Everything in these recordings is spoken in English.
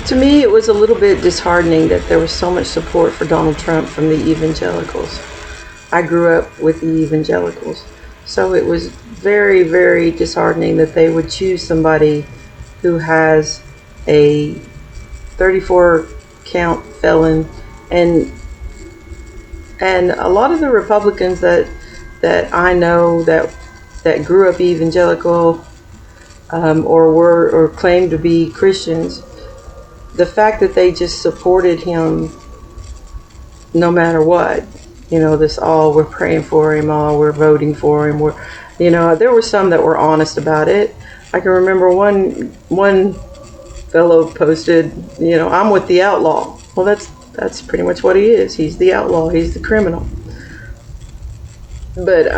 To me, it was a little bit disheartening that there was so much support for Donald Trump from the evangelicals. I grew up with the evangelicals, so it was very, very disheartening that they would choose somebody who has a 34 count felon, and a lot of the Republicans that I know that grew up evangelical, or claimed to be Christians, the fact that they just supported him no matter what, this all we're praying for him, all we're voting for him, there were some that were honest about it. I can remember one fellow posted, I'm with the outlaw. Well, that's pretty much what he is. He's the outlaw. He's the criminal. But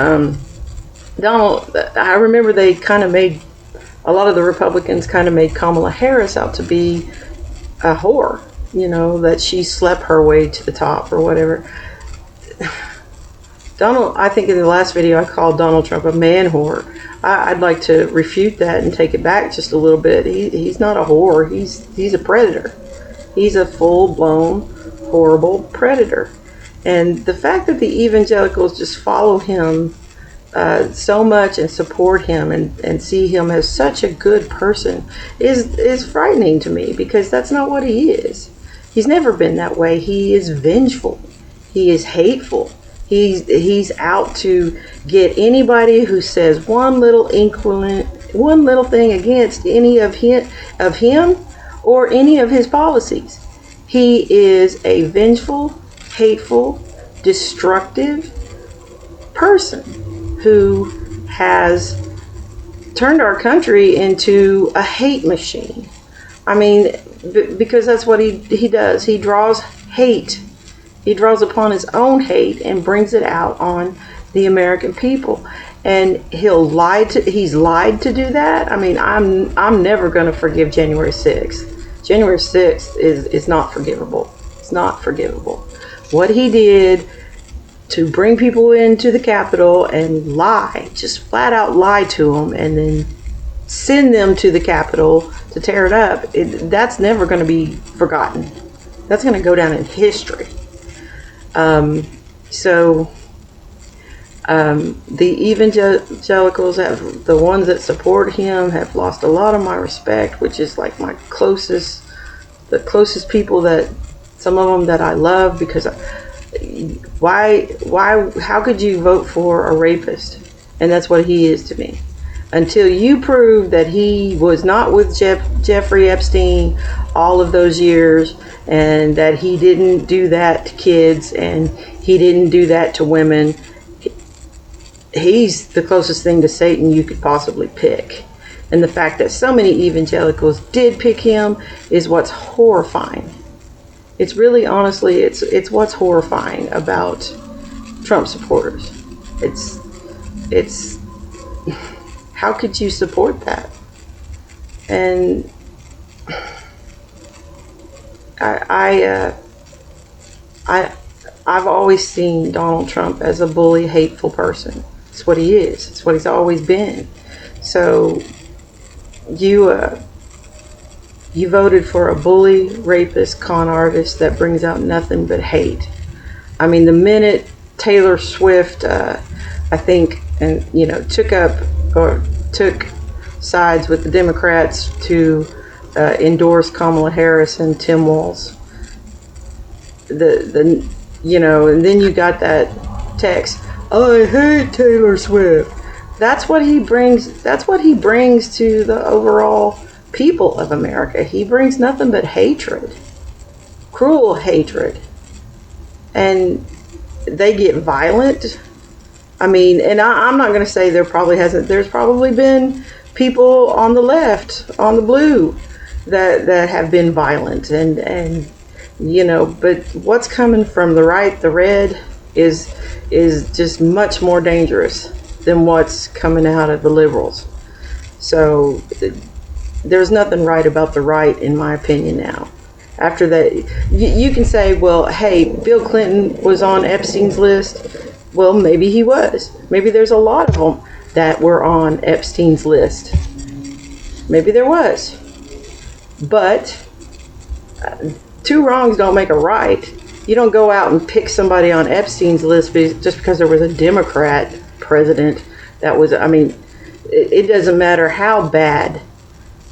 Donald, I remember they kind of made, a lot of the Republicans kind of made Kamala Harris out to be a whore, that she slept her way to the top or whatever. Donald, I think in the last video I called Donald Trump a man whore. I'd like to refute that and take it back just a little bit. He's not a whore. He's a predator. He's a full-blown, horrible predator. And the fact that the evangelicals just follow him so much and support him and see him as such a good person is frightening to me, because that's not what he is. He's never been that way. He is vengeful. He is hateful. He's out to get anybody who says one little thing against any of him or any of his policies. He is a vengeful, hateful, destructive person who has turned our country into a hate machine. I mean, because that's what he does. He draws hate. He draws upon his own hate and brings it out on the American people. And he's lied to do that. I mean, I'm never going to forgive January 6th. January 6th is not forgivable. It's not forgivable. What he did to bring people into the Capitol and lie, just flat out lie to them, and then send them to the Capitol to tear it up, that's never going to be forgotten. That's going to go down in history. The evangelicals, the ones that support him, have lost a lot of my respect, which is like the closest people, that some of them that I love, because how could you vote for a rapist? And that's what he is to me. Until you prove that he was not with Jeffrey Epstein all of those years, and that he didn't do that to kids, and he didn't do that to women, he's the closest thing to Satan you could possibly pick. And the fact that so many evangelicals did pick him is what's horrifying. It's really, honestly, it's what's horrifying about Trump supporters. It's how could you support that? And I've always seen Donald Trump as a bully, hateful person. It's what he is. It's what he's always been. So you voted for a bully, rapist, con artist that brings out nothing but hate. I mean, the minute Taylor Swift, I think, and took sides with the Democrats to endorse Kamala Harris and Tim Walz, and then you got that text, I hate Taylor Swift. That's what he brings. That's what he brings to the overall people of America. He brings nothing but hatred, cruel hatred, and they get violent. I mean, and I'm not going to say there's probably been people on the left, on the blue, that have been violent, and but what's coming from the right, the red, is just much more dangerous than what's coming out of the liberals. So there's nothing right about the right, in my opinion, now. After that, you can say, well, hey, Bill Clinton was on Epstein's list. Well, maybe he was. Maybe there's a lot of them that were on Epstein's list. Maybe there was. But Two wrongs don't make a right. You don't go out and pick somebody on Epstein's list just because there was a Democrat president that was, I mean, it doesn't matter how bad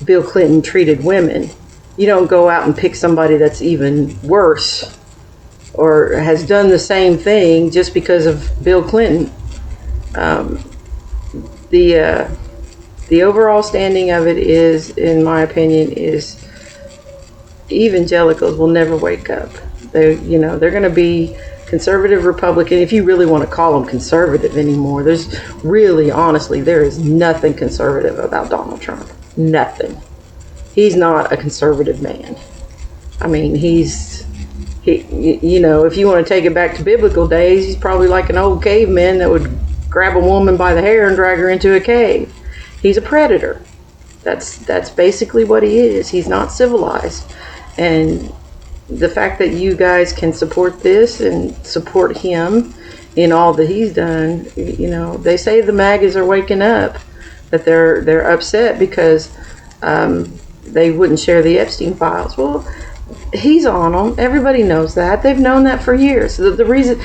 Bill Clinton treated women. You don't go out and pick somebody that's even worse or has done the same thing just because of Bill Clinton. The overall standing of it is, in my opinion, is evangelicals will never wake up. They're going to be conservative Republican, if you really want to call them conservative anymore. There's really, honestly, there is nothing conservative about Donald Trump. Nothing. He's not a conservative man. I mean, if you want to take it back to biblical days, he's probably like an old caveman that would grab a woman by the hair and drag her into a cave. He's a predator. That's basically what he is. He's not civilized. And the fact that you guys can support this and support him in all that he's done, they say the MAGAs are waking up, that they're upset because they wouldn't share the Epstein files. Well, he's on them. Everybody knows that. They've known that for years. The reason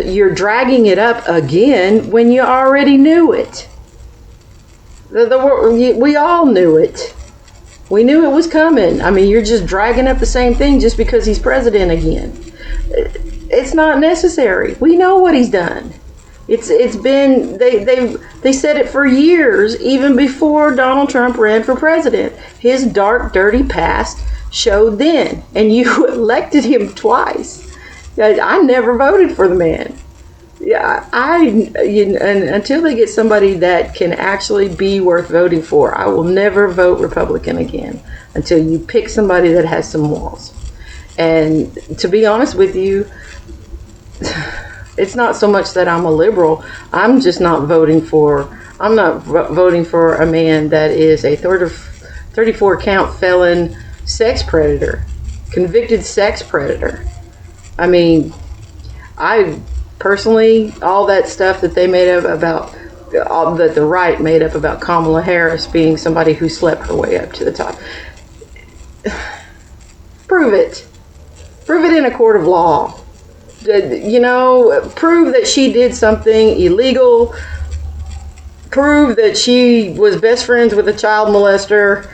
you're dragging it up again when you already knew it. We all knew it. We knew it was coming. I mean, you're just dragging up the same thing just because he's president again. It's not necessary. We know what he's done. It's been, they said it for years, even before Donald Trump ran for president. His dark, dirty past showed then, and you elected him twice. I never voted for the man. Yeah, and until they get somebody that can actually be worth voting for, I will never vote Republican again until you pick somebody that has some morals. And to be honest with you, it's not so much that I'm a liberal. I'm just not voting for a man that is a 34 count felon sex predator, convicted sex predator. I mean, I personally, all that stuff that they made up about, that the right made up about Kamala Harris being somebody who slept her way up to the top. Prove it. Prove it in a court of law. Prove that she did something illegal. Prove that she was best friends with a child molester,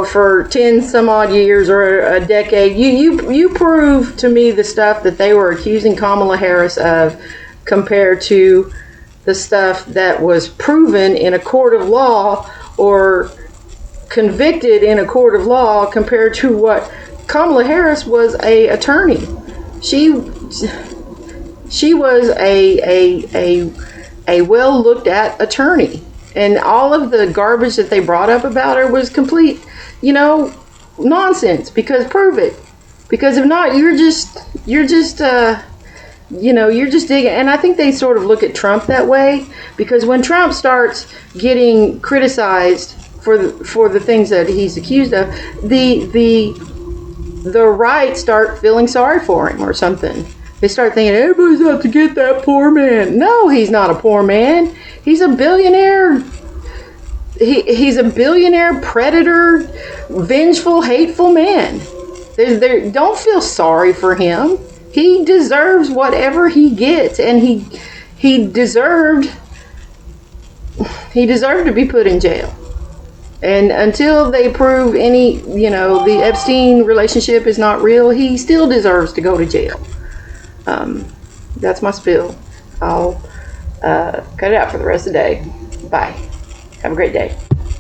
for 10 some odd years or a decade. You prove to me the stuff that they were accusing Kamala Harris of compared to the stuff that was proven in a court of law or convicted in a court of law compared to what Kamala Harris was a attorney. She was a well looked at attorney. And all of the garbage that they brought up about her was complete, nonsense. Because prove it. Because if not, you're just digging. And I think they sort of look at Trump that way. Because when Trump starts getting criticized for the things that he's accused of, the right start feeling sorry for him or something. They start thinking, everybody's out to get that poor man. No, he's not a poor man. He's a billionaire. He's a billionaire, predator, vengeful, hateful man. Don't feel sorry for him. He deserves whatever he gets, and he deserved to be put in jail. And until they prove the Epstein relationship is not real, he still deserves to go to jail. That's my spill. I'll cut it out for the rest of the day. Bye. Have a great day.